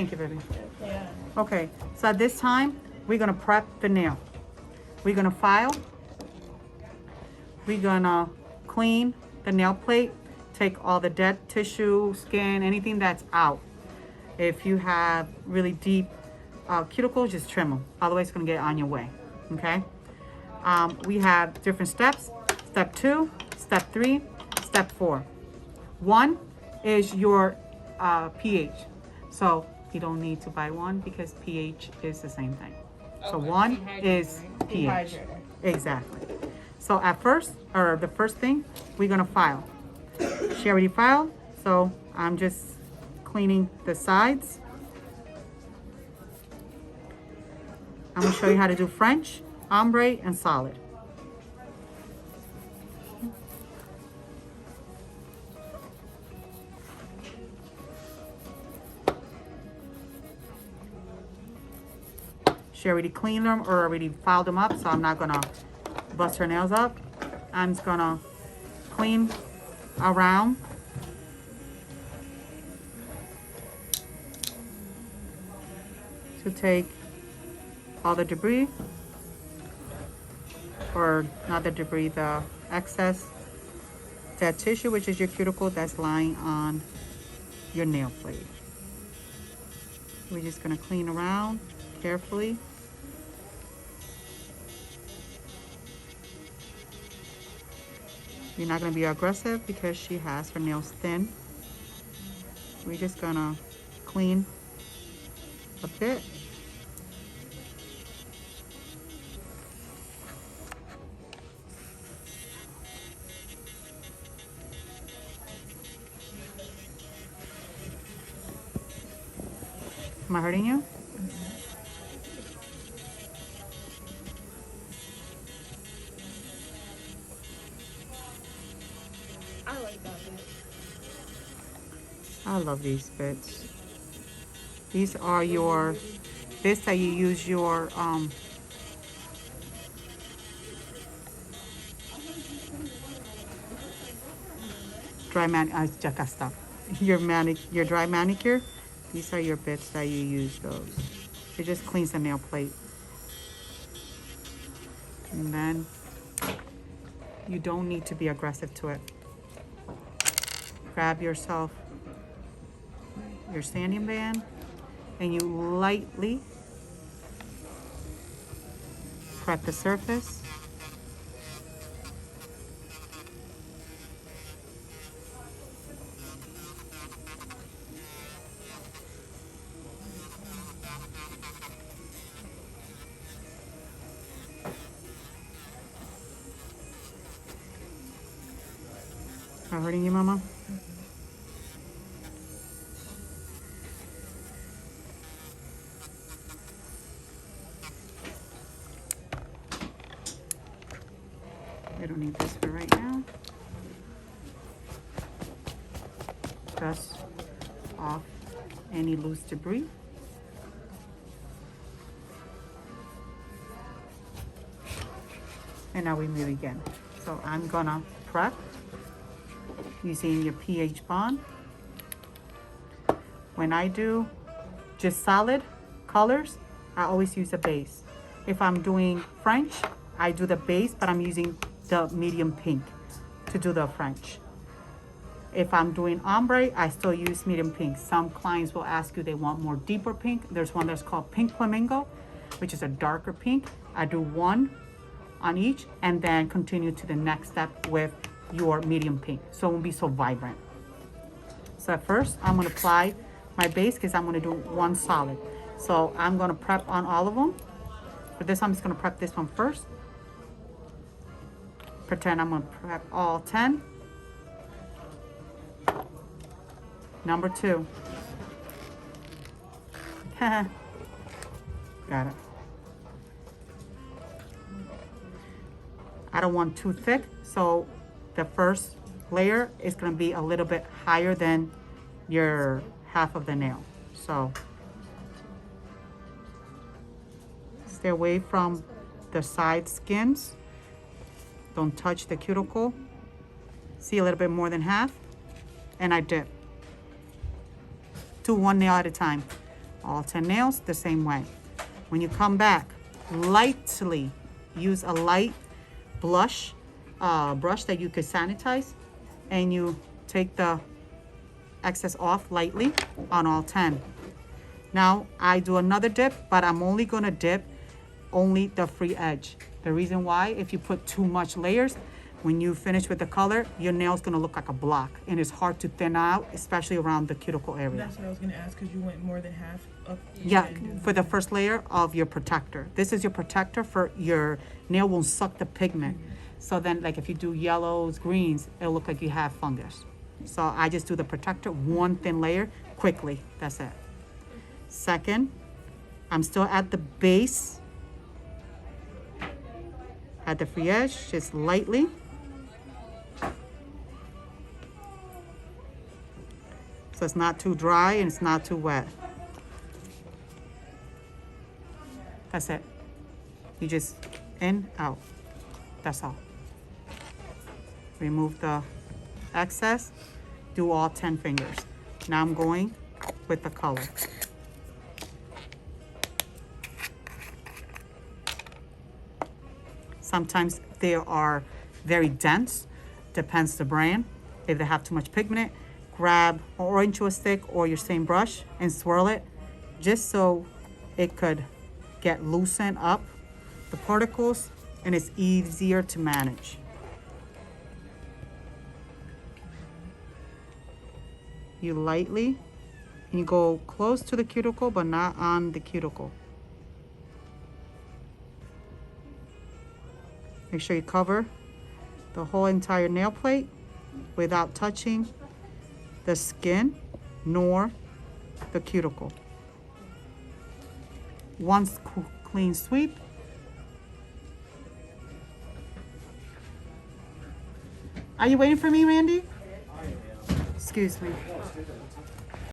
Thank you, baby. Yeah. Okay, so at this time, we're gonna prep the nail. We're gonna file. We're gonna clean the nail plate, take all the dead tissue, skin, anything that's out. If you have really deep cuticles, just trim them. Otherwise, it's gonna get on your way, okay? We have different steps. Step 2, step 3, step 4. 1 is your pH. So you don't need to buy one because pH is the same thing. So Okay. 1 Dehydrator, is right? pH. Dehydrator. Exactly. So at first, or the first thing, we're gonna file. She already filed, so I'm just cleaning the sides. I'm gonna show you how to do French, ombre, and solid. She already cleaned them or already filed them up, so I'm not gonna bust her nails up. I'm just gonna clean around. To take all the debris, or not the debris, the excess dead tissue, which is your cuticle that's lying on your nail plate. We're just gonna clean around carefully. You're not gonna be aggressive because she has her nails thin. We're just gonna clean a bit. Am I hurting you? I like that bit. I love these bits. These are your bits that you use your dry man ya acá está. Your dry manicure. These are your bits that you use those. It just cleans the nail plate. And then you don't need to be aggressive to it. Grab yourself your sanding band and you lightly prep the surface. Am I hurting you, Mama? I don't need this for right now. Dust off any loose debris. And now we move again. So I'm gonna prep using your pH bond. When I do just solid colors, I always use a base. If I'm doing French, I do the base, but I'm using the medium pink to do the French. If I'm doing ombre, I still use medium pink. Some clients will ask you they want more deeper pink. There's one that's called Pink Flamingo, which is a darker pink. I do one on each and then continue to the next step with your medium pink, so it won't be so vibrant. So at first, I'm gonna apply my base because I'm gonna do one solid. So I'm gonna prep on all of them. For this, I'm just gonna prep this one first. Pretend I'm gonna prep all 10. Number 2. Got it. I don't want too thick, so the first layer is gonna be a little bit higher than your half of the nail. So stay away from the side skins. Don't touch the cuticle. See, a little bit more than half. And I dip. Do one nail at a time. All 10 nails the same way. When you come back, lightly use a light brush that you could sanitize, and you take the excess off lightly on all 10. Now I do another dip, but I'm only gonna dip only the free edge. The reason why, if you put too much layers, when you finish with the color, your nail's gonna look like a block, and it's hard to thin out, especially around the cuticle area. That's what I was gonna ask, because you went more than half up. Yeah, for the first layer of your protector. This is your protector for your nail won't suck the pigment. So then, like if you do yellows, greens, it'll look like you have fungus. So I just do the protector, one thin layer, quickly, that's it. Second, I'm still at the base, at the free edge, just lightly. So it's not too dry and it's not too wet. That's it. You just in, out. That's all. Remove the excess. Do all 10 fingers. Now I'm going with the color. Sometimes they are very dense. Depends the brand. If they have too much pigment, grab an orange stick or your same brush and swirl it, just so it could get loosened up the particles and it's easier to manage. You lightly, and you go close to the cuticle but not on the cuticle. Make sure you cover the whole entire nail plate without touching the skin nor the cuticle. Once clean sweep. Are you waiting for me, Randy? Excuse me.